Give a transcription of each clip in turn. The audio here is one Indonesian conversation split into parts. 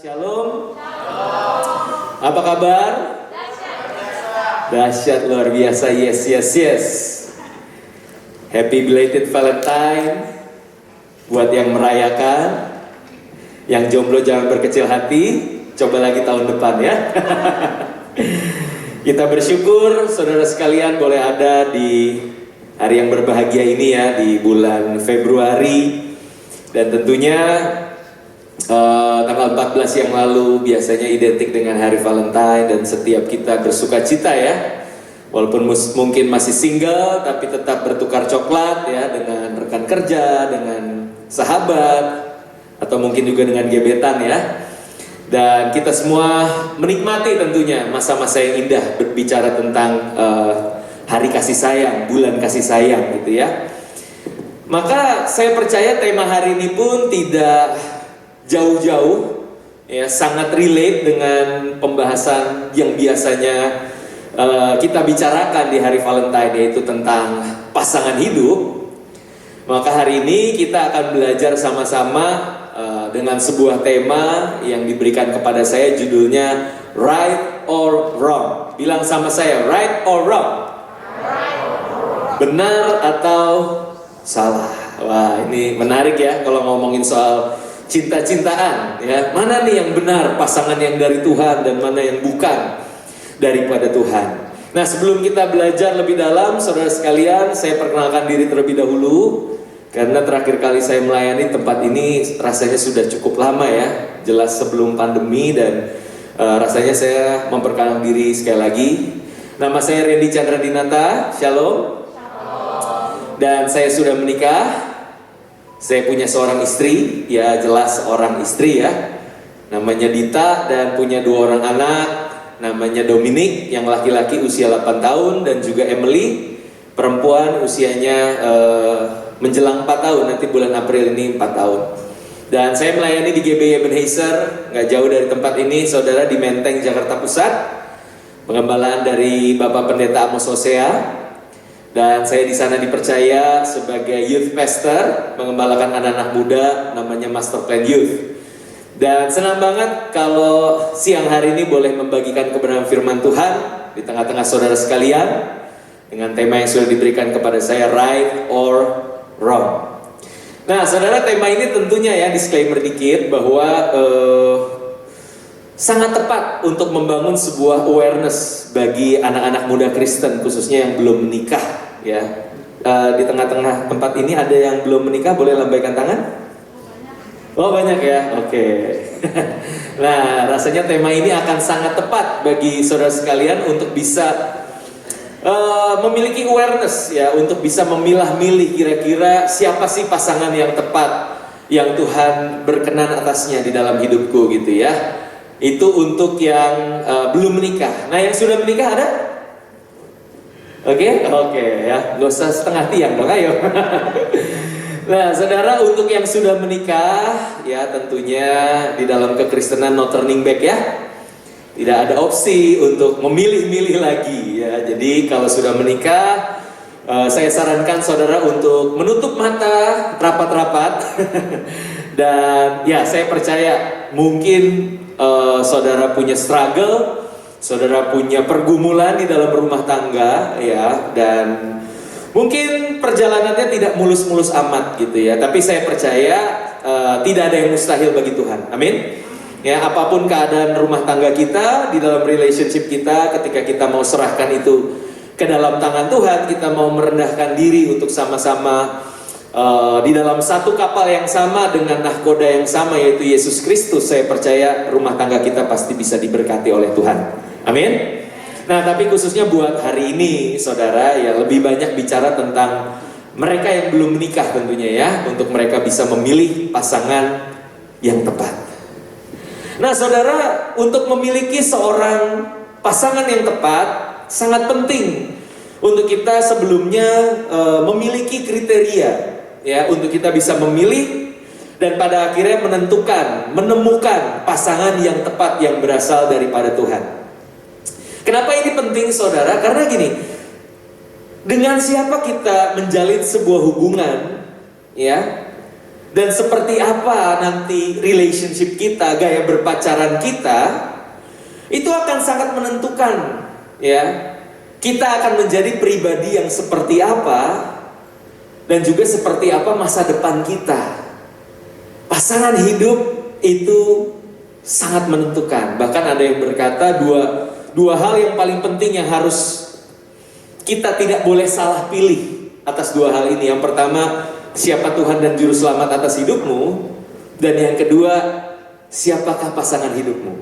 Shalom. Apa kabar? Dahsyat luar biasa. Yes. Happy belated Valentine buat yang merayakan. Yang jomblo jangan berkecil hati. Coba lagi tahun depan ya. Kita bersyukur saudara sekalian boleh ada di hari yang berbahagia ini ya, di bulan Februari. Dan tentunya tanggal 14 yang lalu biasanya identik dengan hari Valentine, dan setiap kita bersuka cita ya, walaupun mungkin masih single tapi tetap bertukar coklat ya dengan rekan kerja, dengan sahabat, atau mungkin juga dengan gebetan ya. Dan kita semua menikmati tentunya masa-masa yang indah berbicara tentang hari kasih sayang, bulan kasih sayang gitu ya. Maka saya percaya tema hari ini pun tidak jauh-jauh ya, sangat relate dengan pembahasan yang biasanya kita bicarakan di hari Valentine, yaitu tentang pasangan hidup. Maka hari ini kita akan belajar sama-sama dengan sebuah tema yang diberikan kepada saya, judulnya Right or Wrong. Bilang sama saya, right or wrong? Benar atau salah? Wah, ini menarik ya kalau ngomongin soal cinta-cintaan ya. Mana nih yang benar, pasangan yang dari Tuhan dan mana yang bukan daripada Tuhan. Nah, sebelum kita belajar lebih dalam, saudara sekalian, saya perkenalkan diri terlebih dahulu. Karena terakhir kali saya melayani tempat ini rasanya sudah cukup lama ya, jelas sebelum pandemi, dan rasanya saya memperkenalkan diri sekali lagi. Nama saya Randy Chandra Dinata. Shalom. Dan saya sudah menikah. Saya punya seorang istri, ya jelas seorang istri ya, namanya Dita, dan punya 2 orang anak, namanya Dominic yang laki-laki usia 8 tahun, dan juga Emily perempuan usianya menjelang 4 tahun, nanti bulan April ini 4 tahun. Dan saya melayani di GBI Ebenezer, nggak jauh dari tempat ini saudara, di Menteng, Jakarta Pusat. Pengembalaan dari Bapak Pendeta Amos Hosea. Dan saya di sana dipercaya sebagai youth pastor, mengembalakan anak-anak muda, namanya Master Plan Youth. Dan senang banget kalau siang hari ini boleh membagikan kebenaran firman Tuhan di tengah-tengah saudara sekalian dengan tema yang sudah diberikan kepada saya, right or wrong. Nah, saudara, tema ini tentunya ya, disclaimer dikit bahwa sangat tepat untuk membangun sebuah awareness bagi anak-anak muda Kristen, khususnya yang belum menikah ya. Di tengah-tengah tempat ini ada yang belum menikah, boleh lambaikan tangan? Oh, banyak ya, oke. Nah, rasanya tema ini akan sangat tepat bagi saudara sekalian untuk bisa memiliki awareness ya, untuk bisa memilah-milih kira-kira siapa sih pasangan yang tepat yang Tuhan berkenan atasnya di dalam hidupku gitu ya. Itu untuk yang belum menikah. Nah, yang sudah menikah ada? Oke ya, gak usah setengah tiang dong, ayo. Nah, saudara, untuk yang sudah menikah ya, tentunya di dalam kekristenan no turning back ya. Tidak ada opsi untuk memilih-milih lagi ya. Jadi kalau sudah menikah, saya sarankan saudara untuk menutup mata rapat-rapat. Dan ya, saya percaya mungkin saudara punya struggle, saudara punya pergumulan di dalam rumah tangga ya, dan mungkin perjalanannya tidak mulus-mulus amat gitu ya. Tapi saya percaya tidak ada yang mustahil bagi Tuhan. Amin. Ya, apapun keadaan rumah tangga kita, di dalam relationship kita, ketika kita mau serahkan itu ke dalam tangan Tuhan, kita mau merendahkan diri untuk sama-sama di dalam satu kapal yang sama dengan nahkoda yang sama, yaitu Yesus Kristus, saya percaya rumah tangga kita pasti bisa diberkati oleh Tuhan. Amin. Nah, tapi khususnya buat hari ini saudara ya, lebih banyak bicara tentang mereka yang belum menikah tentunya ya, untuk mereka bisa memilih pasangan yang tepat. Nah, saudara, untuk memiliki seorang pasangan yang tepat sangat penting untuk kita sebelumnya memiliki kriteria ya, untuk kita bisa memilih dan pada akhirnya menemukan pasangan yang tepat yang berasal daripada Tuhan. Kenapa ini penting saudara? Karena gini, dengan siapa kita menjalin sebuah hubungan ya, dan seperti apa nanti relationship kita, gaya berpacaran kita, itu akan sangat menentukan, ya. Kita akan menjadi pribadi yang seperti apa, dan juga seperti apa masa depan kita. Pasangan hidup itu sangat menentukan. Bahkan ada yang berkata dua hal yang paling penting yang harus kita tidak boleh salah pilih atas dua hal ini. Yang pertama, siapa Tuhan dan Juru Selamat atas hidupmu, dan yang kedua, siapakah pasangan hidupmu.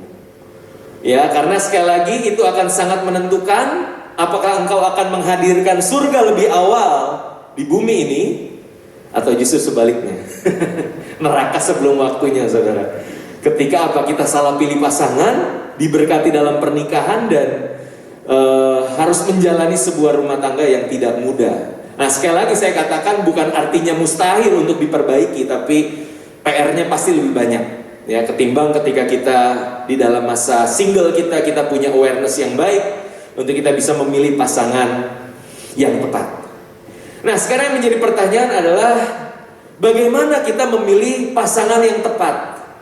Ya, karena sekali lagi itu akan sangat menentukan apakah engkau akan menghadirkan surga lebih awal di bumi ini, atau justru sebaliknya. Neraka sebelum waktunya, saudara. Ketika kita salah pilih pasangan, diberkati dalam pernikahan, dan harus menjalani sebuah rumah tangga yang tidak mudah. Nah, sekali lagi saya katakan bukan artinya mustahil untuk diperbaiki, tapi PR-nya pasti lebih banyak, ya, ketimbang ketika kita di dalam masa single kita punya awareness yang baik untuk kita bisa memilih pasangan yang tepat. Nah, sekarang yang menjadi pertanyaan adalah bagaimana kita memilih pasangan yang tepat,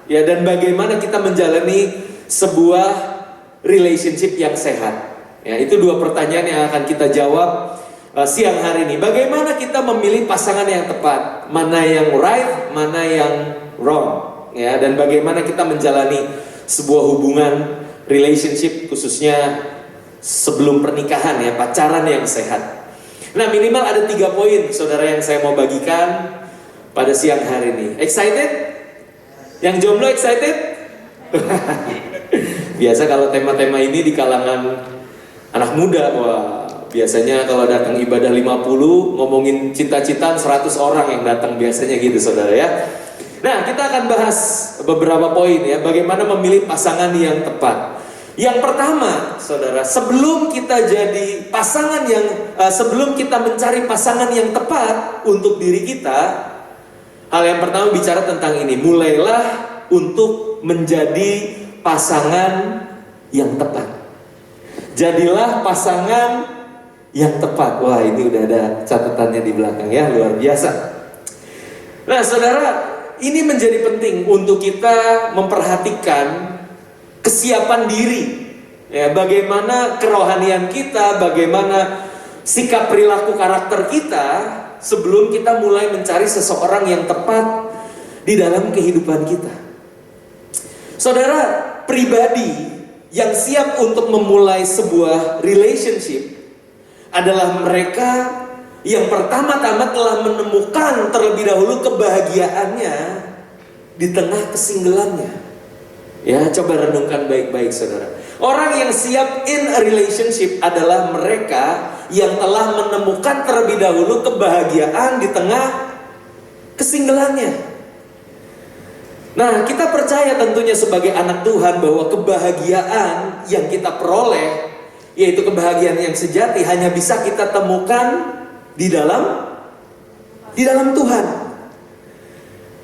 ya, dan bagaimana kita menjalani sebuah relationship yang sehat. Ya, itu dua pertanyaan yang akan kita jawab siang hari ini. Bagaimana kita memilih pasangan yang tepat, mana yang right, mana yang wrong, ya, dan bagaimana kita menjalani sebuah hubungan relationship, khususnya sebelum pernikahan, ya, pacaran yang sehat. Nah, minimal ada 3 poin, saudara, yang saya mau bagikan pada siang hari ini. Excited? Yang jomblo excited? Biasa kalau tema-tema ini di kalangan anak muda, wah, biasanya kalau datang ibadah 50, ngomongin cinta-cintaan 100 orang yang datang biasanya gitu, saudara, ya. Nah, kita akan bahas beberapa poin, ya, bagaimana memilih pasangan yang tepat. Yang pertama, saudara, sebelum kita mencari pasangan yang tepat untuk diri kita, hal yang pertama bicara tentang ini, mulailah untuk menjadi pasangan yang tepat. Jadilah pasangan yang tepat. Wah, ini udah ada catatannya di belakang, ya, luar biasa. Nah, saudara, ini menjadi penting untuk kita memperhatikan kesiapan diri, ya, bagaimana kerohanian kita, bagaimana sikap perilaku karakter kita sebelum kita mulai mencari seseorang yang tepat di dalam kehidupan kita. Saudara, pribadi yang siap untuk memulai sebuah relationship adalah mereka yang pertama-tama telah menemukan terlebih dahulu kebahagiaannya di tengah kesinggelannya. Ya, coba renungkan baik-baik, saudara. Orang yang siap in a relationship adalah mereka yang telah menemukan terlebih dahulu kebahagiaan di tengah kesinggelannya. Nah, kita percaya tentunya sebagai anak Tuhan bahwa kebahagiaan yang kita peroleh, yaitu kebahagiaan yang sejati, hanya bisa kita temukan di dalam Tuhan.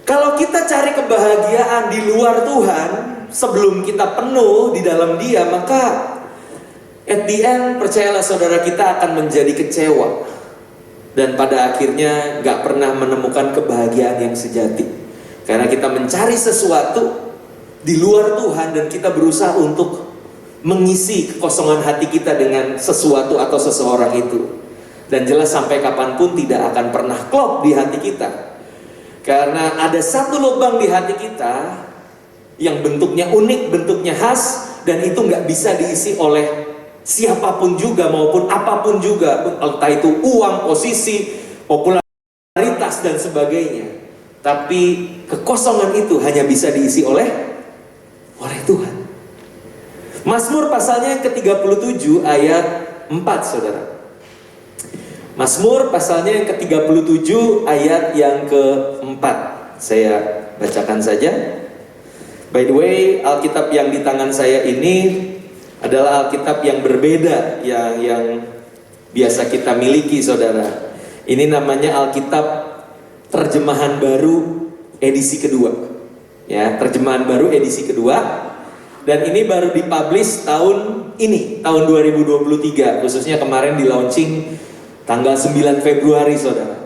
Kalau kita cari kebahagiaan di luar Tuhan, sebelum kita penuh di dalam Dia, maka at the end, percayalah saudara, kita akan menjadi kecewa, dan pada akhirnya gak pernah menemukan kebahagiaan yang sejati, karena kita mencari sesuatu di luar Tuhan, dan kita berusaha untuk mengisi kekosongan hati kita dengan sesuatu atau seseorang itu, dan jelas sampai kapanpun tidak akan pernah klop di hati kita, karena ada satu lubang di hati kita yang bentuknya unik, bentuknya khas, dan itu nggak bisa diisi oleh siapapun juga maupun apapun juga, entah itu uang, posisi, popularitas, dan sebagainya. Tapi kekosongan itu hanya bisa diisi oleh Tuhan. Mazmur pasalnya yang ke-37 ayat 4, saudara. Mazmur pasalnya yang ke-37 ayat yang ke-4. Saya bacakan saja. By the way, Alkitab yang di tangan saya ini adalah Alkitab yang berbeda yang biasa kita miliki, saudara. Ini namanya Alkitab Terjemahan Baru edisi kedua. Ya, Terjemahan Baru edisi kedua. Dan ini baru dipublish tahun ini, tahun 2023. Khususnya kemarin di launching tanggal 9 Februari, saudara.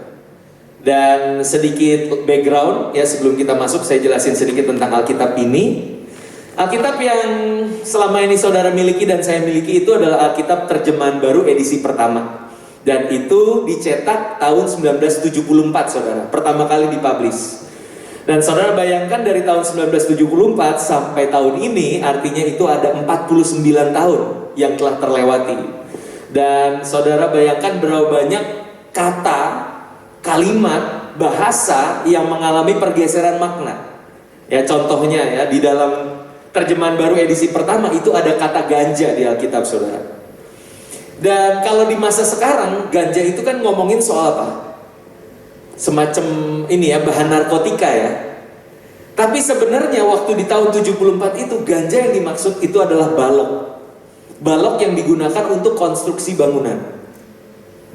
Dan sedikit background ya, sebelum kita masuk saya jelasin sedikit tentang Alkitab ini. Alkitab yang selama ini saudara miliki dan saya miliki itu adalah Alkitab terjemahan baru edisi pertama. Dan itu dicetak tahun 1974 saudara, pertama kali dipublish. Dan saudara bayangkan dari tahun 1974 sampai tahun ini, artinya itu ada 49 tahun yang telah terlewati. Dan saudara bayangkan berapa banyak kata, kalimat, bahasa yang mengalami pergeseran makna. Ya contohnya ya, di dalam terjemahan baru edisi pertama itu ada kata ganja di Alkitab saudara. Dan kalau di masa sekarang, ganja itu kan ngomongin soal apa? Semacam ini ya, bahan narkotika ya. Tapi sebenarnya waktu di tahun 74 itu, ganja yang dimaksud itu adalah balok. Balok yang digunakan untuk konstruksi bangunan.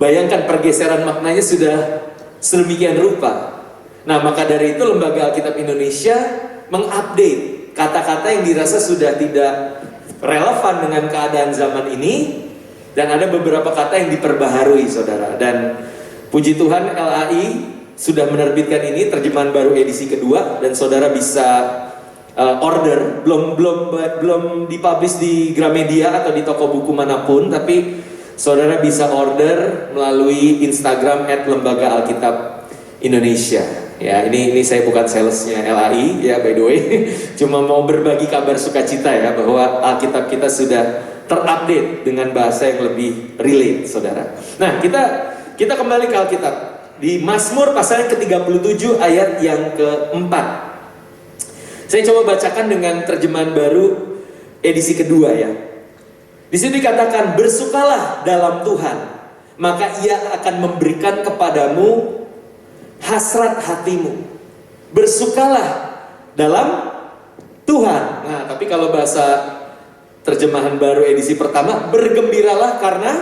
Bayangkan pergeseran maknanya sudah sedemikian rupa. Nah maka dari itu Lembaga Alkitab Indonesia mengupdate kata-kata yang dirasa sudah tidak relevan dengan keadaan zaman ini, dan ada beberapa kata yang diperbaharui saudara. Dan puji Tuhan LAI sudah menerbitkan ini terjemahan baru edisi kedua, dan saudara bisa order. Belum dipublish di Gramedia atau di toko buku manapun, tapi saudara bisa order melalui Instagram @lembaga-alkitab Indonesia. Ya, ini saya bukan salesnya LAI ya, by the way. Cuma mau berbagi kabar sukacita ya, bahwa Alkitab kita sudah terupdate dengan bahasa yang lebih relate, saudara. Nah, kita kembali ke Alkitab. Di Mazmur pasal yang ke-37 ayat yang ke-4. Saya coba bacakan dengan terjemahan baru edisi kedua ya. Di sini dikatakan, bersukalah dalam Tuhan, maka Ia akan memberikan kepadamu hasrat hatimu. Bersukalah dalam Tuhan. Nah, tapi kalau bahasa terjemahan baru edisi pertama, bergembiralah karena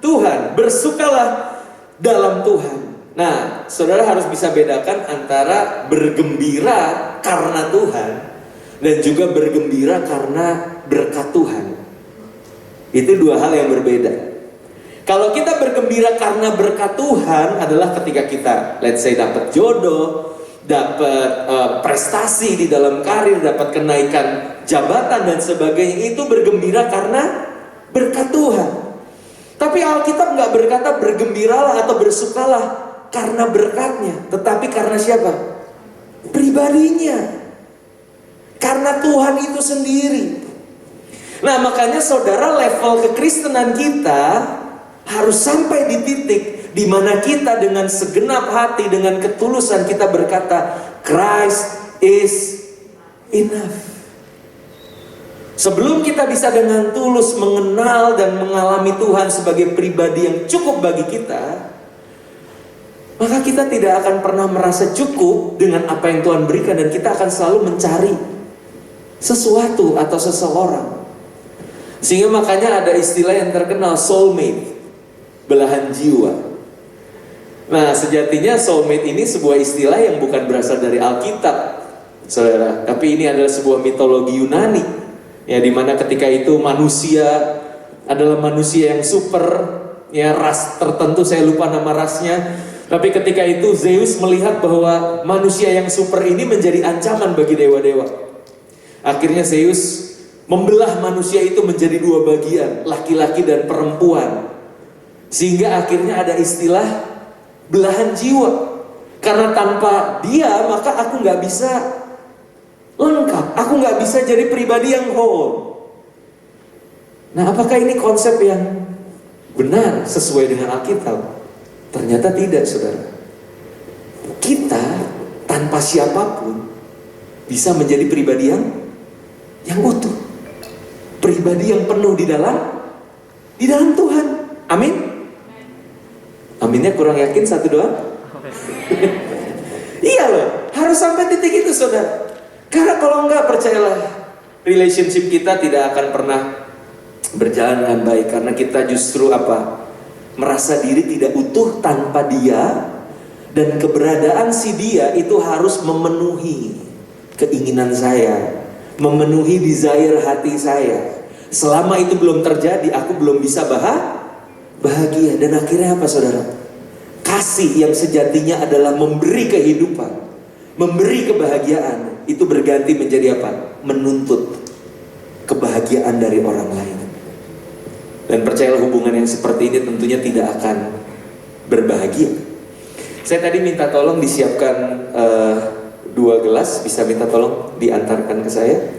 Tuhan. Bersukalah dalam Tuhan. Nah, saudara harus bisa bedakan antara bergembira karena Tuhan dan juga bergembira karena berkat Tuhan. Itu dua hal yang berbeda. Kalau kita bergembira karena berkat Tuhan adalah ketika kita, let's say, dapat jodoh, dapat prestasi di dalam karir, dapat kenaikan jabatan dan sebagainya, itu bergembira karena berkat Tuhan. Tapi Alkitab nggak berkata bergembiralah atau bersukalah karena berkatnya, tetapi karena siapa? Pribadinya. Karena Tuhan itu sendiri. Nah makanya saudara, level kekristenan kita harus sampai di titik di mana kita dengan segenap hati, dengan ketulusan kita berkata, Christ is enough. Sebelum kita bisa dengan tulus mengenal dan mengalami Tuhan sebagai pribadi yang cukup bagi kita, maka kita tidak akan pernah merasa cukup dengan apa yang Tuhan berikan, dan kita akan selalu mencari sesuatu atau seseorang. Sehingga makanya ada istilah yang terkenal, soulmate, belahan jiwa. Nah, sejatinya soulmate ini sebuah istilah yang bukan berasal dari Alkitab, saudara. Tapi ini adalah sebuah mitologi Yunani, ya, dimana ketika itu manusia adalah manusia yang super, ya, ras tertentu, saya lupa nama rasnya. Tapi ketika itu Zeus melihat bahwa manusia yang super ini menjadi ancaman bagi dewa-dewa. Akhirnya Zeus membelah manusia itu menjadi dua bagian, laki-laki dan perempuan. Sehingga akhirnya ada istilah belahan jiwa. Karena tanpa dia maka aku nggak bisa lengkap, aku nggak bisa jadi pribadi yang whole. Nah, apakah ini konsep yang benar sesuai dengan Alkitab? Ternyata tidak, saudara. Kita tanpa siapapun bisa menjadi pribadi yang utuh, pribadi yang penuh di dalam Tuhan. Amin. Aminnya kurang yakin, satu doang. Iya loh, harus sampai titik itu, saudara. Karena kalau enggak, percayalah, relationship kita tidak akan pernah berjalan dengan baik. Karena kita justru merasa diri tidak utuh tanpa dia. Dan keberadaan si dia itu harus memenuhi keinginan saya, memenuhi desire hati saya. Selama itu belum terjadi, aku belum bisa bahagia. Dan akhirnya apa, saudara? kasih yang sejatinya adalah memberi kehidupan, memberi kebahagiaan, itu berganti menjadi apa? Menuntut kebahagiaan dari orang lain. Dan percayalah, hubungan yang seperti ini tentunya tidak akan berbahagia. Saya tadi minta tolong disiapkan 2 gelas, bisa minta tolong diantarkan ke saya.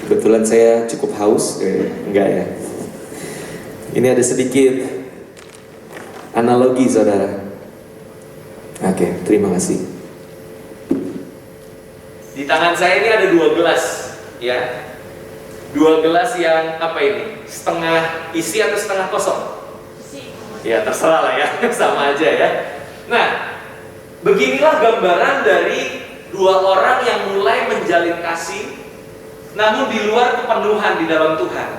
Kebetulan saya cukup haus, enggak ya. Ini ada sedikit analogi, saudara. Oke, terima kasih. Di tangan saya ini ada 2 gelas, ya. 2 gelas yang apa ini? Setengah isi atau setengah kosong? Ya terserah lah ya, sama aja ya. Nah, beginilah gambaran dari 2 orang yang mulai menjalin kasih, namun di luar kepenuhan di dalam Tuhan.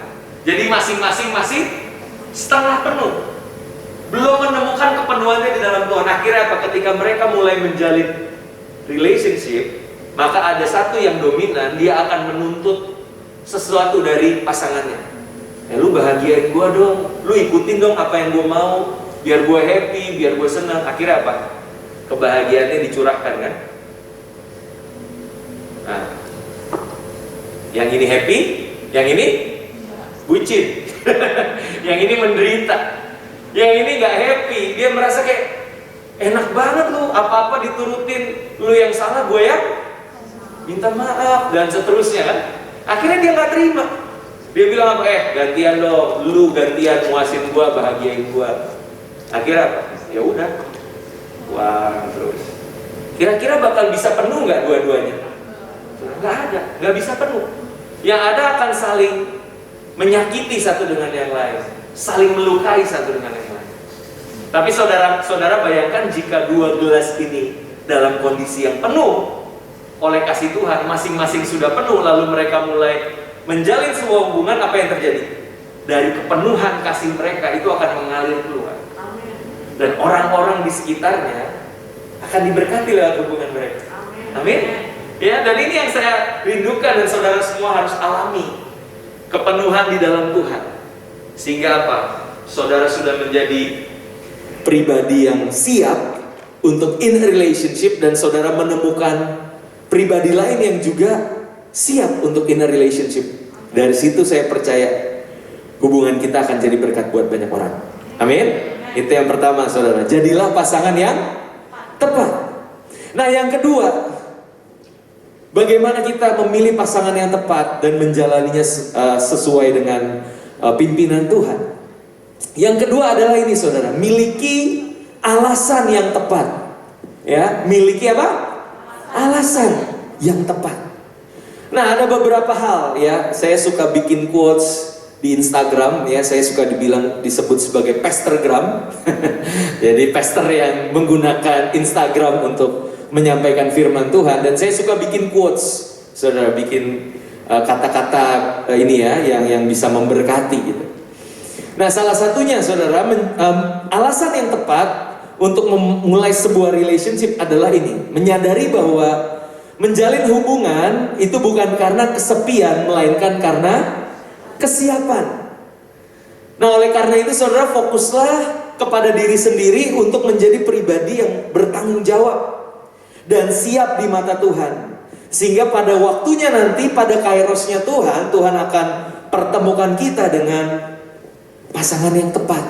Jadi masing-masing masih setengah penuh, belum menemukan kepenuhannya di dalam Tuhan. Akhirnya apa? Ketika mereka mulai menjalin relationship, maka ada satu yang dominan, dia akan menuntut sesuatu dari pasangannya. Lu bahagiain gua dong, lu ikutin dong apa yang gua mau, biar gua happy, biar gua senang. Akhirnya apa? Kebahagiaannya dicurahkan kan? Nah, yang ini happy, yang ini bucin. Yang ini menderita, yang ini gak happy. Dia merasa kayak enak banget lu, apa-apa diturutin, lu yang salah gue yang minta maaf, dan seterusnya kan. Akhirnya dia gak terima. Dia bilang apa? Gantian dong, lu gantian muasin gue, bahagiain gue. Akhirnya apa? Ya udah, wah terus. Kira-kira bakal bisa penuh gak dua-duanya? Gak ada, gak bisa penuh. Yang ada akan saling menyakiti satu dengan yang lain, saling melukai satu dengan yang lain. Tapi saudara bayangkan jika 2 gelas ini dalam kondisi yang penuh oleh kasih Tuhan, masing-masing sudah penuh, lalu mereka mulai menjalin sebuah hubungan, apa yang terjadi? Dari kepenuhan kasih mereka itu akan mengalir keluar. Dan orang-orang di sekitarnya akan diberkati lewat hubungan mereka. Amin. Ya, dan ini yang saya rindukan dan saudara semua harus alami. Kepenuhan di dalam Tuhan. Sehingga apa? Saudara sudah menjadi pribadi yang siap untuk in relationship, dan saudara menemukan pribadi lain yang juga siap untuk in relationship. Dari situ saya percaya hubungan kita akan jadi berkat buat banyak orang. Amin. Itu yang pertama, saudara. Jadilah pasangan yang tepat. Nah, yang kedua, bagaimana kita memilih pasangan yang tepat dan menjalaninya sesuai dengan pimpinan Tuhan. Yang kedua adalah ini, saudara, miliki alasan yang tepat. Ya, miliki apa? Alasan yang tepat. Nah, ada beberapa hal ya. Saya suka bikin quotes di Instagram ya. Saya suka disebut sebagai pastorgram. Jadi pastor yang menggunakan Instagram untuk menyampaikan firman Tuhan, dan saya suka bikin quotes, saudara, bikin kata-kata ini ya yang bisa memberkati gitu. Nah, salah satunya, saudara, alasan yang tepat untuk memulai sebuah relationship adalah ini: menyadari bahwa menjalin hubungan itu bukan karena kesepian, melainkan karena kesiapan. Nah, oleh karena itu, saudara, fokuslah kepada diri sendiri untuk menjadi pribadi yang bertanggung jawab dan siap di mata Tuhan, sehingga pada waktunya nanti, pada kairosnya Tuhan, Tuhan akan pertemukan kita dengan pasangan yang tepat.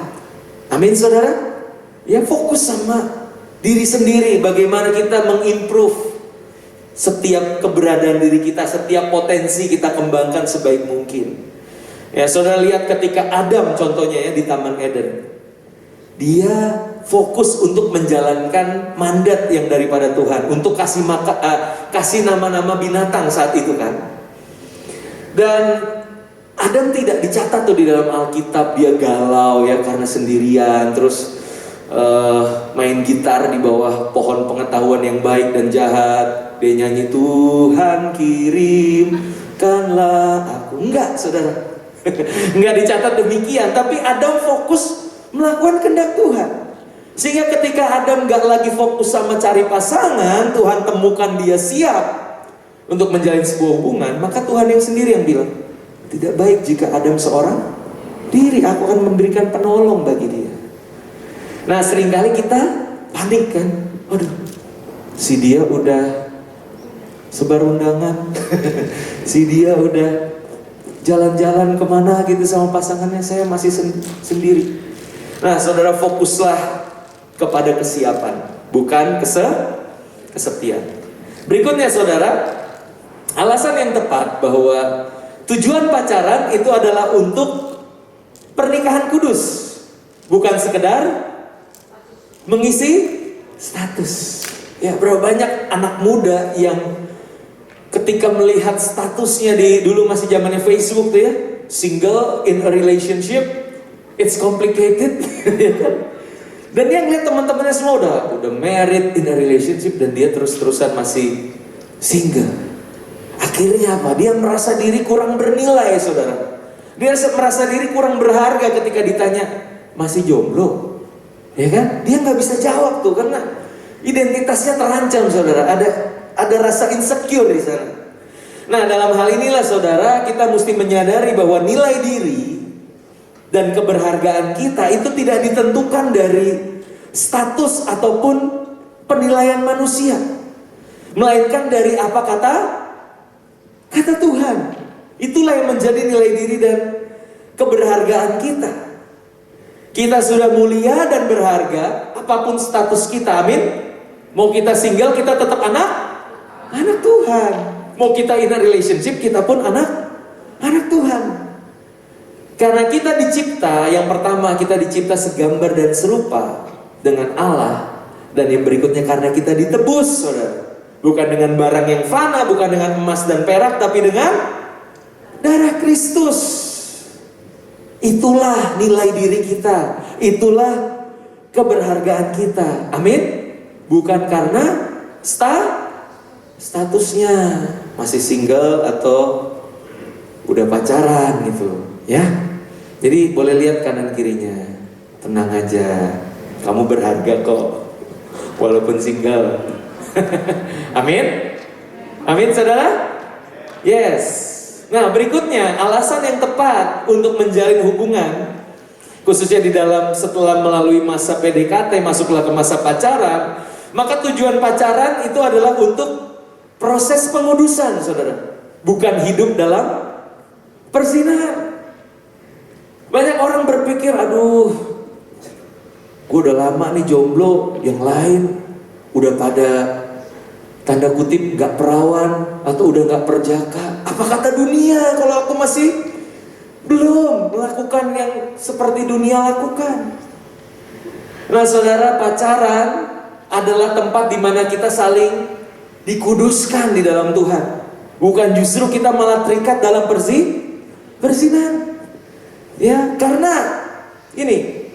Amin, saudara. Ya, fokus sama diri sendiri, bagaimana kita mengimprove setiap keberadaan diri kita, setiap potensi kita kembangkan sebaik mungkin. Ya, saudara lihat ketika Adam contohnya ya di Taman Eden, dia fokus untuk menjalankan mandat yang daripada Tuhan, untuk kasih nama-nama binatang saat itu kan. Dan Adam tidak dicatat tuh di dalam Alkitab, dia galau ya karena sendirian, terus main gitar di bawah pohon pengetahuan yang baik dan jahat. Dia nyanyi, Tuhan kirimkanlah aku. Enggak, saudara. Enggak dicatat demikian. Tapi Adam fokus melakukan kehendak Tuhan. Sehingga ketika Adam gak lagi fokus sama cari pasangan, Tuhan temukan dia siap untuk menjalin sebuah hubungan, maka Tuhan yang sendiri yang bilang, tidak baik jika Adam seorang diri, aku akan memberikan penolong bagi dia. Nah, seringkali kita panik kan. Waduh, si dia udah sebar undangan, si dia udah jalan-jalan kemana gitu sama pasangannya, saya masih sendiri. Nah saudara, fokuslah kepada kesiapan, bukan kesepian. Berikutnya saudara, alasan yang tepat bahwa tujuan pacaran itu adalah untuk pernikahan kudus, bukan sekedar mengisi status. Ya, berapa banyak anak muda yang ketika melihat statusnya dulu masih zamannya Facebook tuh ya, single in a relationship, it's complicated. Dan dia ngeliat teman-temannya semua udah married in a relationship dan dia terus-terusan masih single. Akhirnya apa? Dia merasa diri kurang bernilai, saudara. Dia merasa diri kurang berharga ketika ditanya masih jomblo, ya kan? Dia nggak bisa jawab tuh karena identitasnya terancam, saudara. Ada rasa insecure di sana. Nah, dalam hal inilah saudara, kita mesti menyadari bahwa nilai diri dan keberhargaan kita itu tidak ditentukan dari status ataupun penilaian manusia, melainkan dari apa kata Tuhan. Itulah yang menjadi nilai diri dan keberhargaan kita. Kita sudah mulia dan berharga apapun status kita, amin. Mau kita single, kita tetap anak Tuhan. Mau kita in a relationship, kita pun anak Tuhan. Karena kita dicipta, yang pertama kita dicipta segambar dan serupa dengan Allah. Dan yang berikutnya karena kita ditebus, saudara. Bukan dengan barang yang fana, bukan dengan emas dan perak, tapi dengan darah Kristus. Itulah nilai diri kita, itulah keberhargaan kita, amin. Bukan karena statusnya masih single atau udah pacaran gitu, ya. Jadi boleh lihat kanan kirinya, tenang aja, kamu berharga kok, walaupun single. Amin, amin saudara. Yes. Nah berikutnya, alasan yang tepat untuk menjalin hubungan, khususnya di dalam setelah melalui masa PDKT masuklah ke masa pacaran. Maka tujuan pacaran itu adalah untuk proses pengudusan, saudara. Bukan hidup dalam perzinahan. Banyak orang berpikir, aduh, gue udah lama nih jomblo, yang lain udah pada tanda kutip gak perawan atau udah gak perjaka. Apa kata dunia kalau aku masih belum melakukan yang seperti dunia lakukan? Nah saudara, pacaran adalah tempat di mana kita saling dikuduskan di dalam Tuhan. Bukan justru kita malah terikat dalam perzinahan. Ya, karena ini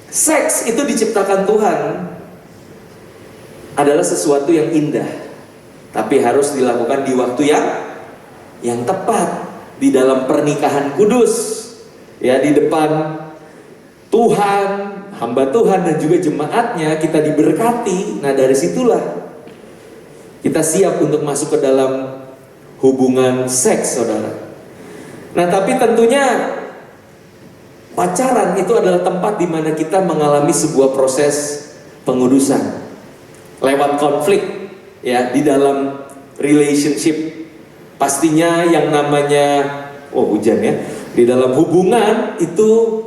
seks itu diciptakan Tuhan adalah sesuatu yang indah, tapi harus dilakukan di waktu yang tepat, di dalam pernikahan kudus, ya, di depan Tuhan, hamba Tuhan dan juga jemaatnya, kita diberkati. Nah dari situlah kita siap untuk masuk ke dalam hubungan seks, saudara. Nah tapi tentunya pacaran itu adalah tempat di mana kita mengalami sebuah proses pengudusan lewat konflik, ya, di dalam relationship. Pastinya yang namanya hujan ya, di dalam hubungan itu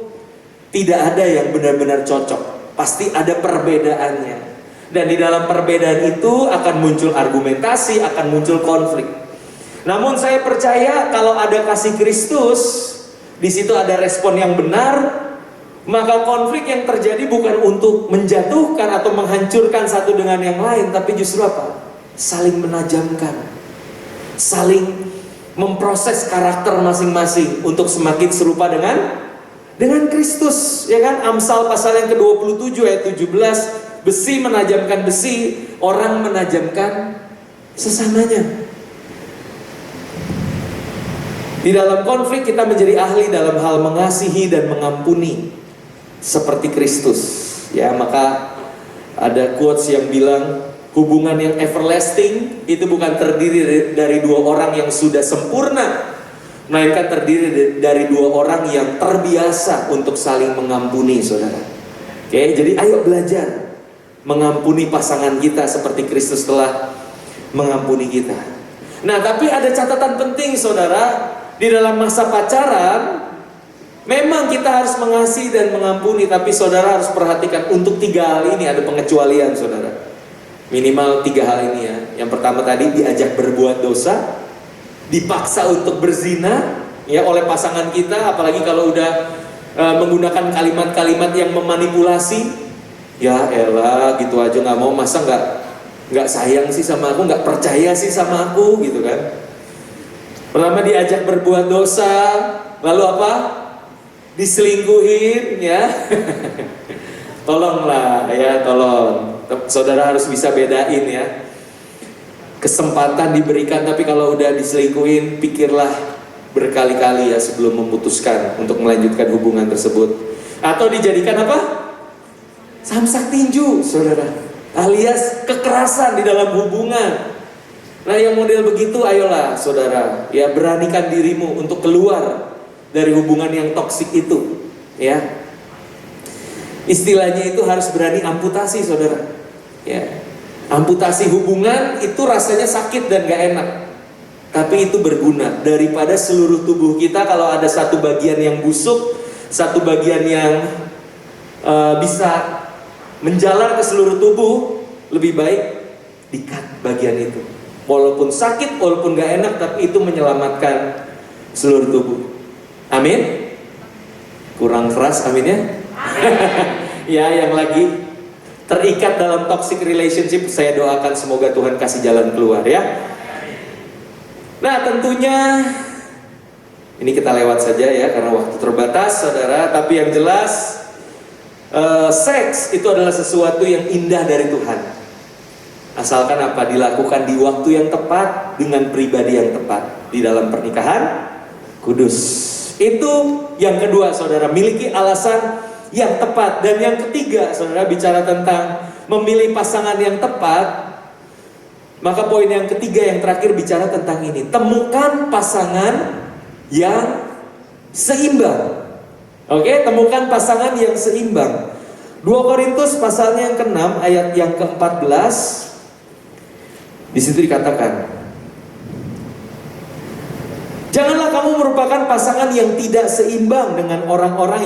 tidak ada yang benar-benar cocok, pasti ada perbedaannya. Dan di dalam perbedaan itu akan muncul argumentasi, akan muncul konflik. Namun saya percaya kalau ada kasih Kristus, di situ ada respon yang benar, maka konflik yang terjadi bukan untuk menjatuhkan atau menghancurkan satu dengan yang lain, tapi justru apa? Saling menajamkan, saling memproses karakter masing-masing untuk semakin serupa dengan Kristus, ya kan? Amsal pasal yang ke-27 ayat 17, besi menajamkan besi, orang menajamkan sesamanya. Di dalam konflik kita menjadi ahli dalam hal mengasihi dan mengampuni seperti Kristus. Ya, maka ada quotes yang bilang hubungan yang everlasting itu bukan terdiri dari dua orang yang sudah sempurna, melainkan terdiri dari dua orang yang terbiasa untuk saling mengampuni, saudara. Oke, jadi ayo belajar mengampuni pasangan kita seperti Kristus telah mengampuni kita. Nah, tapi ada catatan penting saudara, di dalam masa pacaran memang kita harus mengasihi dan mengampuni, tapi saudara harus perhatikan untuk 3 hal ini ada pengecualian saudara. Minimal 3 hal ini ya. Yang pertama tadi diajak berbuat dosa, dipaksa untuk berzina ya oleh pasangan kita, apalagi kalau udah menggunakan kalimat-kalimat yang memanipulasi. Ya elah gitu aja nggak mau, masa nggak sayang sih sama aku, nggak percaya sih sama aku gitu kan. Pertama diajak berbuat dosa, lalu apa? Diselingkuhin ya. Tolonglah ya, tolong. Saudara harus bisa bedain ya. Kesempatan diberikan, tapi kalau udah diselingkuhin, pikirlah berkali-kali ya sebelum memutuskan untuk melanjutkan hubungan tersebut. Atau dijadikan apa? Samsak tinju, saudara, alias kekerasan di dalam hubungan. Nah, yang model begitu, ayolah saudara, ya beranikan dirimu untuk keluar dari hubungan yang toksik itu, ya. Istilahnya itu harus berani amputasi, saudara. Ya, amputasi hubungan itu rasanya sakit dan gak enak, tapi itu berguna daripada seluruh tubuh kita. Kalau ada satu bagian yang busuk, satu bagian yang bisa menjalar ke seluruh tubuh, lebih baik di-cut bagian itu. Walaupun sakit, walaupun gak enak, tapi itu menyelamatkan seluruh tubuh. Amin? Kurang keras amin ya? Ya, yang lagi terikat dalam toxic relationship, saya doakan semoga Tuhan kasih jalan keluar ya. Nah, tentunya ini kita lewat saja ya karena waktu terbatas saudara. Tapi yang jelas, seks itu adalah sesuatu yang indah dari Tuhan. Asalkan apa? Dilakukan di waktu yang tepat dengan pribadi yang tepat di dalam pernikahan kudus. Itu yang kedua saudara, miliki alasan yang tepat. Dan yang ketiga saudara, bicara tentang memilih pasangan yang tepat, maka poin yang ketiga yang terakhir bicara tentang ini. Temukan pasangan yang seimbang. Oke, temukan pasangan yang seimbang. 2 Korintus pasalnya yang ke-6 ayat yang ke-14. Di situ dikatakan, janganlah kamu merupakan pasangan yang tidak seimbang dengan orang-orang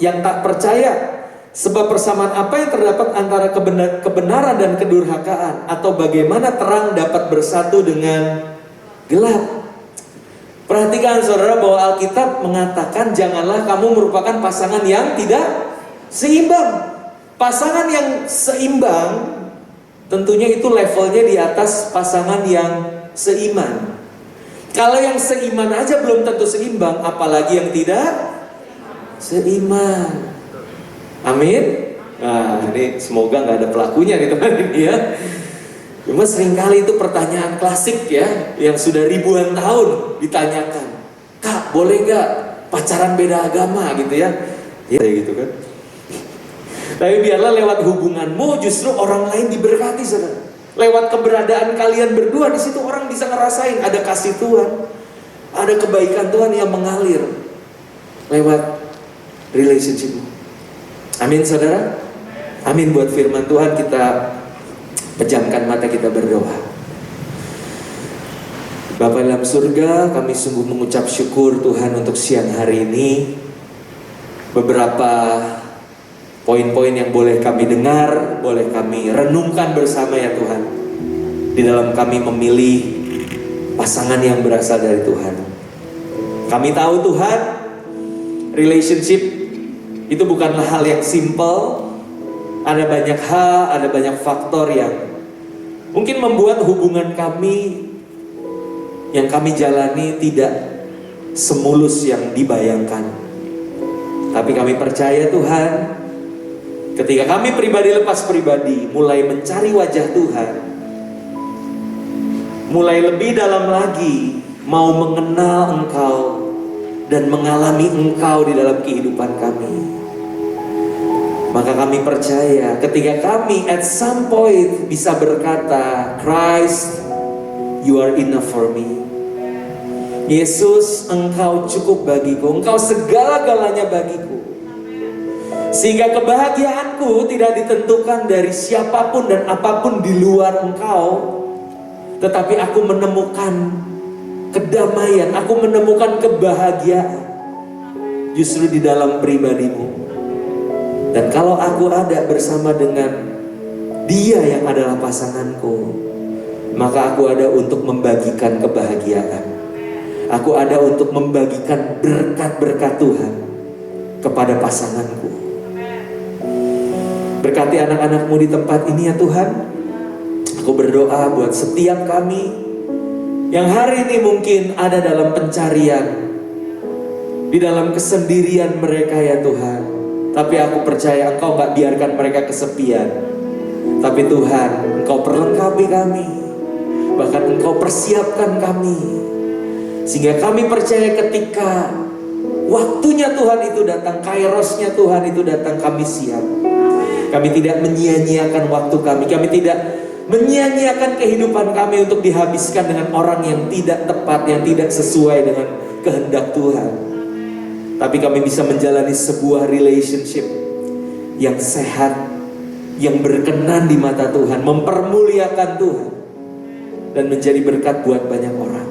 yang tak percaya. Sebab persamaan apa yang terdapat antara kebenaran dan kedurhakaan, atau bagaimana terang dapat bersatu dengan gelap? Perhatikan saudara bahwa Alkitab mengatakan janganlah kamu merupakan pasangan yang tidak seimbang. Pasangan yang seimbang tentunya itu levelnya di atas pasangan yang seiman. Kalau yang seiman aja belum tentu seimbang, apalagi yang tidak seiman. Amin. Nah, ini semoga nggak ada pelakunya nih teman ini ya. Cuma seringkali itu pertanyaan klasik ya, yang sudah ribuan tahun ditanyakan. Kak, boleh nggak pacaran beda agama gitu ya? Ya gitu kan. Tapi biarlah lewat hubunganmu justru orang lain diberkati saudara. Lewat keberadaan kalian berdua di situ orang bisa ngerasain ada kasih Tuhan, ada kebaikan Tuhan yang mengalir lewat relationship. Amin saudara. Amin buat firman Tuhan. Kita pejamkan mata, kita berdoa. Bapa dalam surga, kami sungguh mengucap syukur Tuhan untuk siang hari ini. Beberapa poin-poin yang boleh kami dengar, boleh kami renungkan bersama ya Tuhan. Di dalam kami memilih pasangan yang berasal dari Tuhan. Kami tahu Tuhan, relationship itu bukanlah hal yang simple. Ada banyak hal, ada banyak faktor yang mungkin membuat hubungan kami yang kami jalani tidak semulus yang dibayangkan. Tapi kami percaya Tuhan, ketika kami pribadi lepas pribadi mulai mencari wajah Tuhan, mulai lebih dalam lagi mau mengenal Engkau dan mengalami Engkau di dalam kehidupan kami, maka kami percaya ketika kami at some point bisa berkata, Christ, you are enough for me. Yesus, Engkau cukup bagiku, Engkau segala-galanya bagiku. Sehingga kebahagiaanku tidak ditentukan dari siapapun dan apapun di luar Engkau, tetapi aku menemukan kedamaian, aku menemukan kebahagiaan justru di dalam pribadi-Mu. Dan kalau aku ada bersama dengan Dia yang adalah pasanganku, maka aku ada untuk membagikan kebahagiaan. Aku ada untuk membagikan berkat-berkat Tuhan kepada pasanganku. Berkati anak-anak-Mu di tempat ini ya Tuhan. Aku berdoa buat setiap kami yang hari ini mungkin ada dalam pencarian, di dalam kesendirian mereka ya Tuhan. Tapi aku percaya Engkau gak biarkan mereka kesepian. Tapi Tuhan, Engkau perlengkapi kami, bahkan Engkau persiapkan kami, sehingga kami percaya ketika waktunya Tuhan itu datang, kairosnya Tuhan itu datang, kami siap. Kami tidak menyia-nyiakan waktu kami. Kami tidak menyia-nyiakan kehidupan kami untuk dihabiskan dengan orang yang tidak tepat, yang tidak sesuai dengan kehendak Tuhan. Tapi kami bisa menjalani sebuah relationship yang sehat, yang berkenan di mata Tuhan, mempermuliakan Tuhan, dan menjadi berkat buat banyak orang.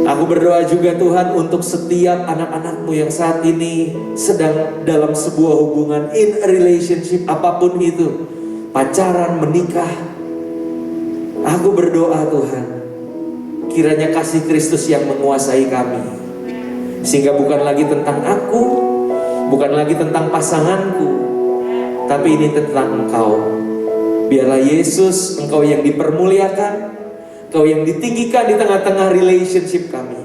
Aku berdoa juga Tuhan untuk setiap anak-anak-Mu yang saat ini sedang dalam sebuah hubungan, in a relationship apapun itu, pacaran, menikah. Aku berdoa Tuhan, kiranya kasih Kristus yang menguasai kami, sehingga bukan lagi tentang aku, bukan lagi tentang pasanganku, tapi ini tentang Engkau. Biarlah Yesus, Engkau yang dipermuliakan, Engkau yang ditinggikan di tengah-tengah relationship kami.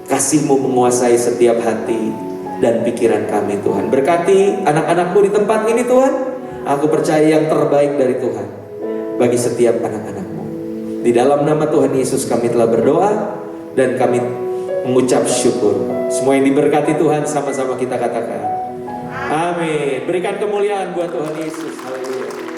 Kasih-Mu menguasai setiap hati dan pikiran kami Tuhan. Berkati anak-anak-Mu di tempat ini Tuhan. Aku percaya yang terbaik dari Tuhan bagi setiap anak-anak-Mu. Di dalam nama Tuhan Yesus kami telah berdoa dan kami mengucap syukur. Semua yang diberkati Tuhan sama-sama kita katakan amin. Berikan kemuliaan buat Tuhan Yesus. Haleluya.